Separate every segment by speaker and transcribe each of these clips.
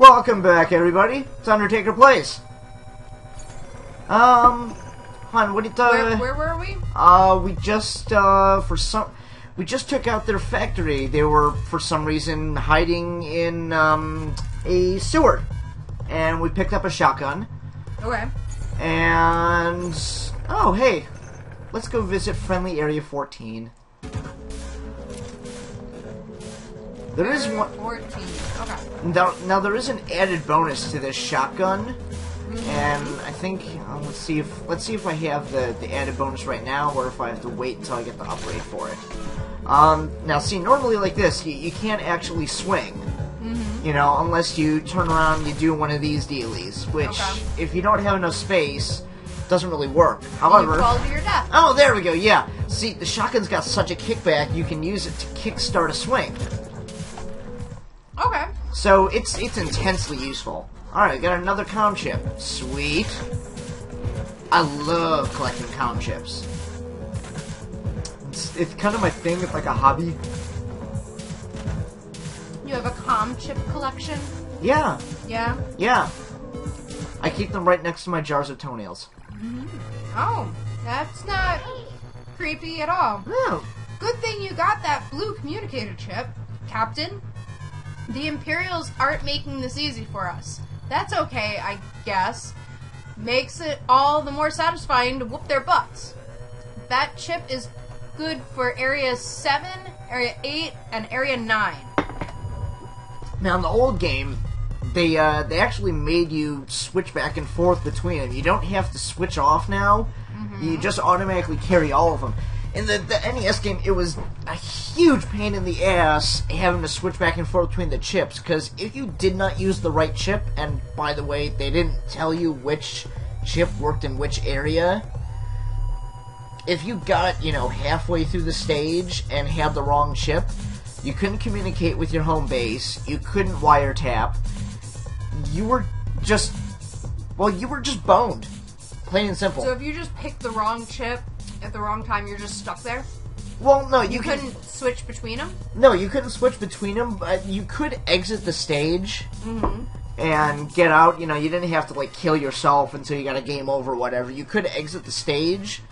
Speaker 1: Welcome back, everybody. It's Undertaker Plays. Hon, what did
Speaker 2: where were we?
Speaker 1: We just we just took out their factory. They were, for some reason, hiding in a sewer, and we picked up a shotgun.
Speaker 2: Okay.
Speaker 1: And oh, hey, let's go visit Friendly Area 14. There is one. 14. Okay. Now there is an added bonus to this shotgun, and I think let's see if I have the added bonus right now, or if I have to wait until I get the upgrade for it. Now see, normally like this, you can't actually swing, you know, unless you turn around and you do one of these dealies, which if you don't have enough space, doesn't really work. However,
Speaker 2: you fall to your death.
Speaker 1: Oh, there we go. Yeah. See, the shotgun's got such a kickback, you can use it to kickstart a swing.
Speaker 2: Okay.
Speaker 1: So it's intensely useful. Alright, got another comm chip. Sweet. I love collecting comm chips. It's kind of my thing. It's like a hobby.
Speaker 2: You have a comm chip collection?
Speaker 1: Yeah.
Speaker 2: Yeah?
Speaker 1: Yeah. I keep them right next to my jars of toenails.
Speaker 2: Oh, that's not creepy at all.
Speaker 1: No.
Speaker 2: Good thing you got that blue communicator chip, Captain. The Imperials aren't making this easy for us. That's okay, I guess. Makes it all the more satisfying to whoop their butts. That chip is good for Area 7, Area 8, and Area 9.
Speaker 1: Now, in the old game, they actually made you switch back and forth between them. You don't have to switch off now. You just automatically carry all of them. In the NES game, it was a huge pain in the ass having to switch back and forth between the chips, because if you did not use the right chip, and by the way, they didn't tell you which chip worked in which area, if you got, you know, halfway through the stage and had the wrong chip, you couldn't communicate with your home base, you couldn't wiretap, you were just boned. Plain and simple.
Speaker 2: So if you just picked the wrong chip at the wrong time, you're just stuck there?
Speaker 1: Well, no,
Speaker 2: you couldn't switch between them?
Speaker 1: No, you couldn't switch between them, but you could exit the stage and get out. You know, you didn't have to, like, kill yourself until you got a game over or whatever. You could exit the stage,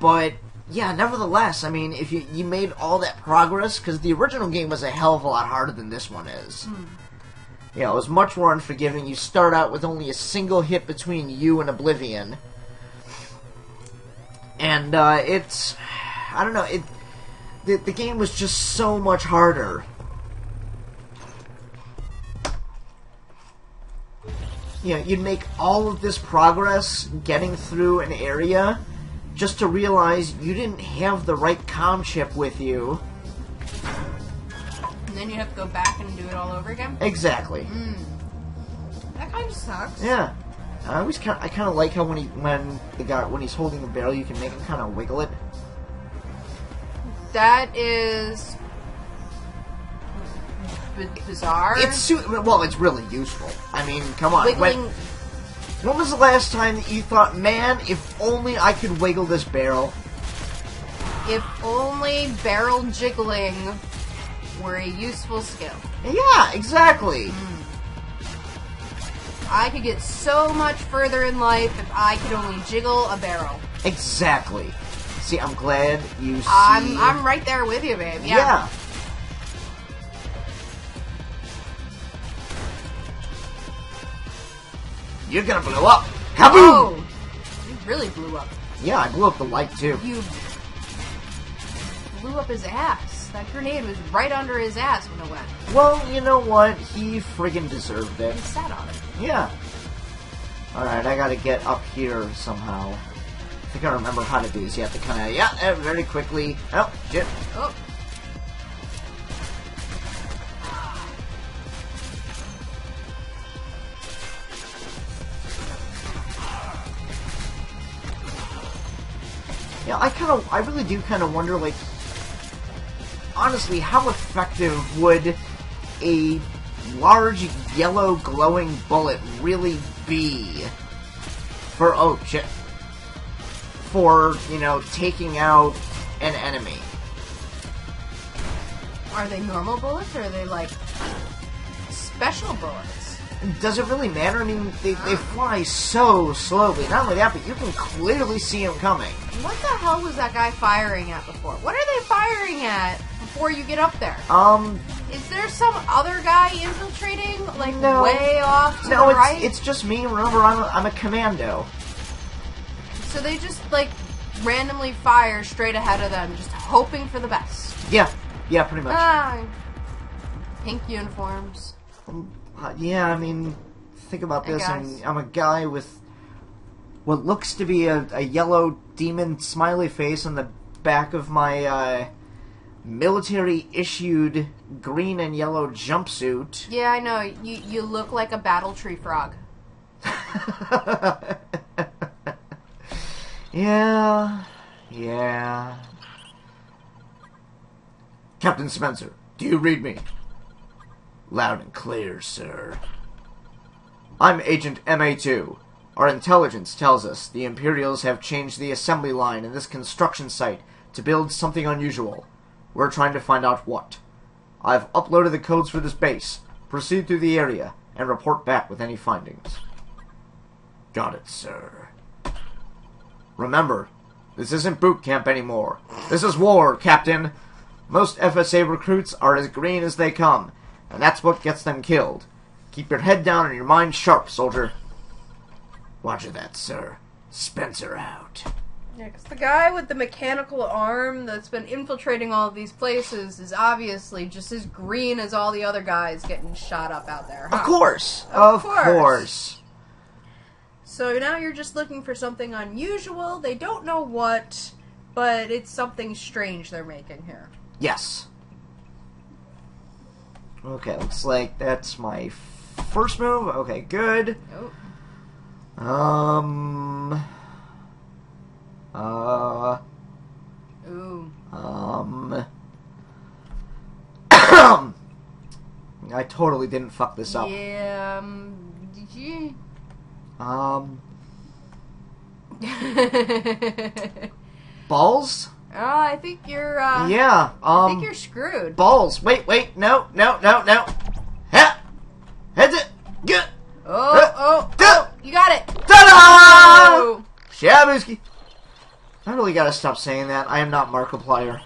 Speaker 1: but, yeah, nevertheless, I mean, if you made all that progress, because the original game was a hell of a lot harder than this one is. You know, it was much more unforgiving. You start out with only a single hit between you and Oblivion. And, it's... I don't know, the game was just so much harder. You know, you'd make all of this progress getting through an area just to realize you didn't have the right comm chip with you.
Speaker 2: And then you have to go back and do it all over again?
Speaker 1: Exactly.
Speaker 2: That kind of sucks.
Speaker 1: Yeah. I kind of like how when he's holding the barrel, you can make him kind of wiggle it.
Speaker 2: That is bizarre.
Speaker 1: It's really useful. I mean, come on.
Speaker 2: Wiggling.
Speaker 1: When was the last time that you thought, man, if only I could wiggle this barrel?
Speaker 2: If only barrel jiggling were a useful skill.
Speaker 1: Yeah, exactly.
Speaker 2: I could get so much further in life if I could only jiggle a barrel.
Speaker 1: Exactly. See, I'm glad you see...
Speaker 2: I'm right there with you, babe. Yeah.
Speaker 1: You're gonna blow up. Kaboom!
Speaker 2: Oh, you really blew up.
Speaker 1: Yeah, I blew up the light, too.
Speaker 2: You blew up his ass. That grenade was right under his ass when it went.
Speaker 1: Well, you know what? He friggin' deserved it.
Speaker 2: He sat on it.
Speaker 1: Yeah. Alright, I gotta get up here somehow. I think I remember how to do this. You have to kind of, very quickly. Oh, shit.
Speaker 2: Oh.
Speaker 1: Yeah, I really do kind of wonder, like, honestly, how effective would a large yellow glowing bullet really be for, oh, shit, for, you know, taking out an enemy?
Speaker 2: Are they normal bullets, or are they, like, special bullets?
Speaker 1: Does it really matter? I mean, they fly so slowly. Not only that, but you can clearly see them coming.
Speaker 2: What the hell was that guy firing at before? What are they firing at before you get up there? Is there some other guy infiltrating, like,
Speaker 1: no.
Speaker 2: way off to the
Speaker 1: No,
Speaker 2: right?
Speaker 1: it's just me. Remember, I'm a commando.
Speaker 2: So they just, like, randomly fire straight ahead of them, just hoping for the best.
Speaker 1: Yeah, pretty much.
Speaker 2: Pink uniforms.
Speaker 1: Yeah, I mean, think about this. I'm a guy with what looks to be a yellow demon smiley face on the back of my military-issued green and yellow jumpsuit.
Speaker 2: Yeah, I know. You look like a battle tree frog.
Speaker 1: Yeah. Captain Spencer, do you read me? Loud and clear, sir. I'm Agent MA2. Our intelligence tells us the Imperials have changed the assembly line in this construction site to build something unusual. We're trying to find out what. I've uploaded the codes for this base. Proceed through the area and report back with any findings. Got it, sir. Remember, this isn't boot camp anymore. This is war, Captain. Most FSA recruits are as green as they come, and that's what gets them killed. Keep your head down and your mind sharp, soldier. Roger that, sir. Spencer out.
Speaker 2: Yeah, because the guy with the mechanical arm that's been infiltrating all of these places is obviously just as green as all the other guys getting shot up out there. Huh?
Speaker 1: Of course. Of course.
Speaker 2: So now you're just looking for something unusual. They don't know what, but it's something strange they're making here.
Speaker 1: Yes. Okay, looks like that's my first move. Okay, good.
Speaker 2: Oh. Ooh.
Speaker 1: I totally didn't fuck this up.
Speaker 2: Yeah, did you?
Speaker 1: Balls?
Speaker 2: Oh, I think you're,
Speaker 1: yeah,
Speaker 2: I think you're screwed.
Speaker 1: Balls. Wait, no. Ha! Heads it! Get!
Speaker 2: Oh, you got it!
Speaker 1: Ta-da!
Speaker 2: Oh.
Speaker 1: Shabuski! I really gotta stop saying that. I am not Markiplier.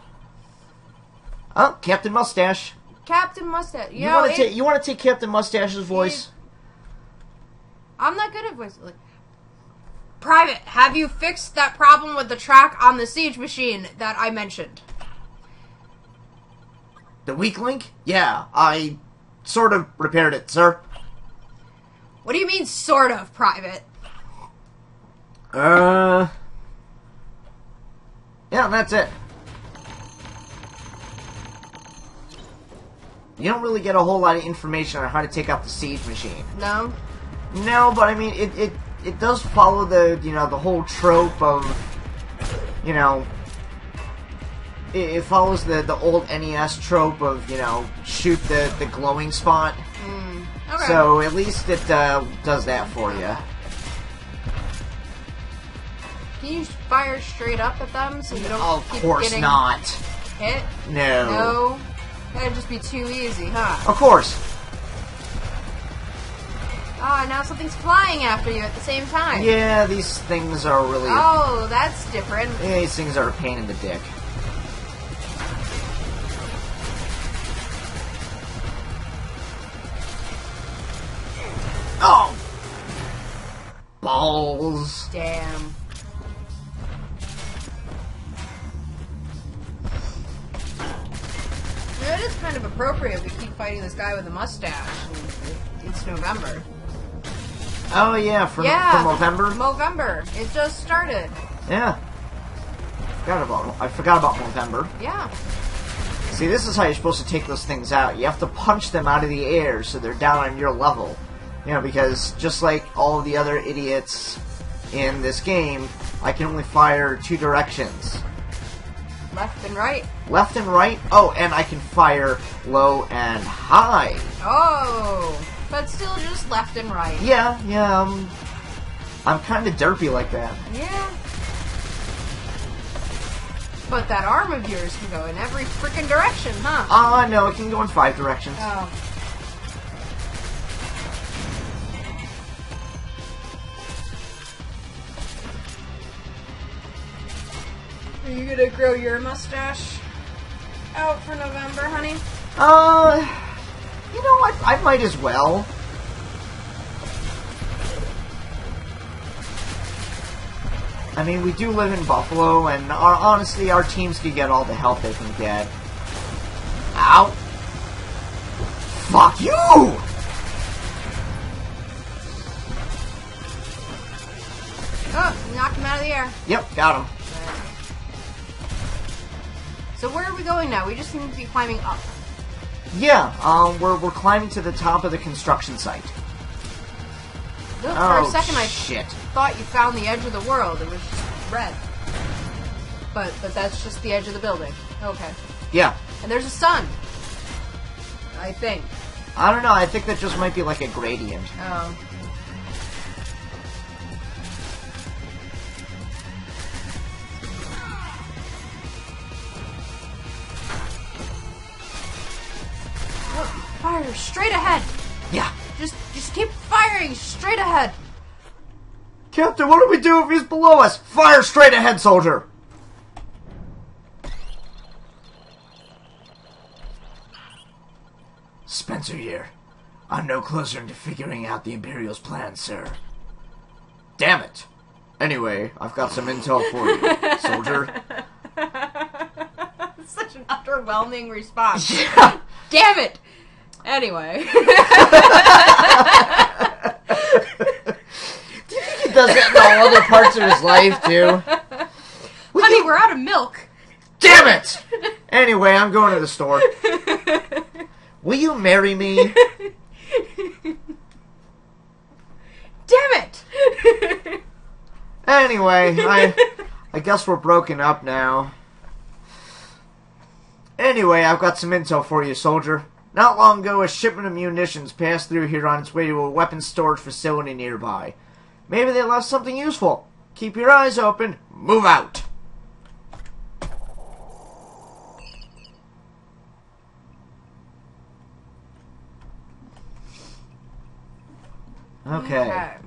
Speaker 1: Oh, Captain Mustache.
Speaker 2: Captain Mustache.
Speaker 1: You want to take Captain Mustache's voice?
Speaker 2: I'm not good at voice. Like, Private, have you fixed that problem with the track on the siege machine that I mentioned?
Speaker 1: The weak link? Yeah, I sort of repaired it, sir.
Speaker 2: What do you mean, sort of, Private?
Speaker 1: Yeah, that's it. You don't really get a whole lot of information on how to take out the siege machine.
Speaker 2: No?
Speaker 1: No, but I mean, it does follow the, the whole trope of, it follows the old NES trope of, shoot the glowing spot.
Speaker 2: Okay.
Speaker 1: So at least it does that for you.
Speaker 2: Can you fire straight up at them so you don't
Speaker 1: Of
Speaker 2: keep
Speaker 1: course
Speaker 2: getting
Speaker 1: not.
Speaker 2: hit?
Speaker 1: No.
Speaker 2: No? That'd just be too easy, huh?
Speaker 1: Of course.
Speaker 2: Ah, now something's flying after you at the same time.
Speaker 1: Yeah, these things are really...
Speaker 2: Oh, that's different.
Speaker 1: Yeah, these things are a pain in the dick. Oh! Balls.
Speaker 2: Damn. It is kind of appropriate we keep fighting this guy with a mustache. It's November.
Speaker 1: Oh yeah, for November?
Speaker 2: Movember. It just started.
Speaker 1: Yeah. I forgot about November.
Speaker 2: Yeah.
Speaker 1: See, this is how you're supposed to take those things out. You have to punch them out of the air so they're down on your level. Because just like all of the other idiots in this game, I can only fire two directions.
Speaker 2: Left and right.
Speaker 1: Left and right? Oh, and I can fire low and high.
Speaker 2: Oh, but still just left and right.
Speaker 1: Yeah, I'm kind of derpy like that.
Speaker 2: Yeah. But that arm of yours can go in every freaking direction, huh?
Speaker 1: No, it can go in 5 directions.
Speaker 2: Oh. Are you gonna grow your mustache out for November, honey?
Speaker 1: You know what? I might as well. I mean, we do live in Buffalo, and honestly, our teams can get all the help they can get. Ow! Fuck you!
Speaker 2: Oh, you knocked him out of the air.
Speaker 1: Yep, got him.
Speaker 2: So where are we going now? We just seem to be climbing up.
Speaker 1: Yeah, we're climbing to the top of the construction site.
Speaker 2: Look, for a second
Speaker 1: shit.
Speaker 2: I thought you found the edge of the world. It was just red. But that's just the edge of the building. Okay.
Speaker 1: Yeah.
Speaker 2: And there's a sun. I think.
Speaker 1: I don't know, I think that just might be like a gradient.
Speaker 2: Oh. Look, fire straight ahead.
Speaker 1: Yeah.
Speaker 2: Just keep firing straight ahead.
Speaker 1: Captain, what do we do if he's below us? Fire straight ahead, soldier! Spencer here. I'm no closer to figuring out the Imperial's plan, sir. Damn it. Anyway, I've got some intel for you, soldier.
Speaker 2: Such an underwhelming response.
Speaker 1: Yeah.
Speaker 2: Damn it! Anyway.
Speaker 1: Do you think he does that in all other parts of his life, too?
Speaker 2: Honey, we're out of milk.
Speaker 1: Damn it! Anyway, I'm going to the store. Will you marry me?
Speaker 2: Damn it!
Speaker 1: Anyway, I guess we're broken up now. Anyway, I've got some intel for you, soldier. Not long ago, a shipment of munitions passed through here on its way to a weapons storage facility nearby. Maybe they left something useful. Keep your eyes open. Move out. Okay.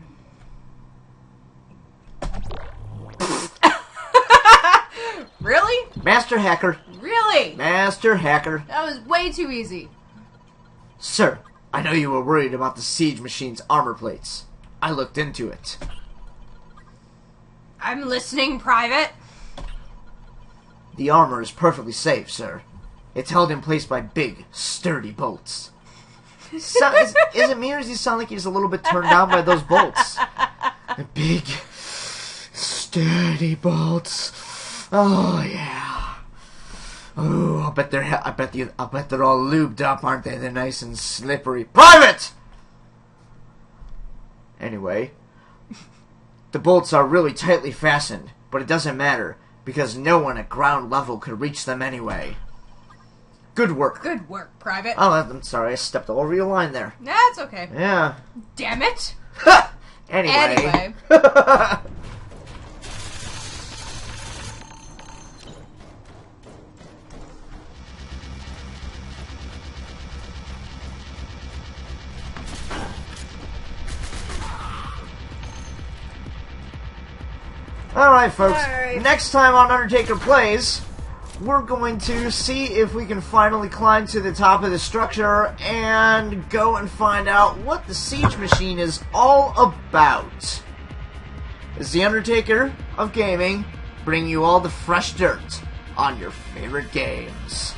Speaker 2: Really?
Speaker 1: Master Hacker.
Speaker 2: Really?
Speaker 1: Master Hacker.
Speaker 2: That was way too easy.
Speaker 1: Sir, I know you were worried about the siege machine's armor plates. I looked into it.
Speaker 2: I'm listening, Private.
Speaker 1: The armor is perfectly safe, sir. It's held in place by big, sturdy bolts. Is it me, or does he sound like he's a little bit turned down by those bolts? The big, sturdy bolts. Oh yeah. Oh, I bet they're all lubed up, aren't they? They're nice and slippery. Private. Anyway, the bolts are really tightly fastened, but it doesn't matter because no one at ground level could reach them anyway. Good work.
Speaker 2: Good work, Private.
Speaker 1: Oh, I'm sorry, I stepped all over your line there.
Speaker 2: That's okay.
Speaker 1: Yeah.
Speaker 2: Damn it.
Speaker 1: Anyway. Alright, folks.
Speaker 2: Alright.
Speaker 1: Next time on Undertaker Plays, we're going to see if we can finally climb to the top of the structure and go and find out what the siege machine is all about. It's the Undertaker of gaming, bringing you all the fresh dirt on your favorite games.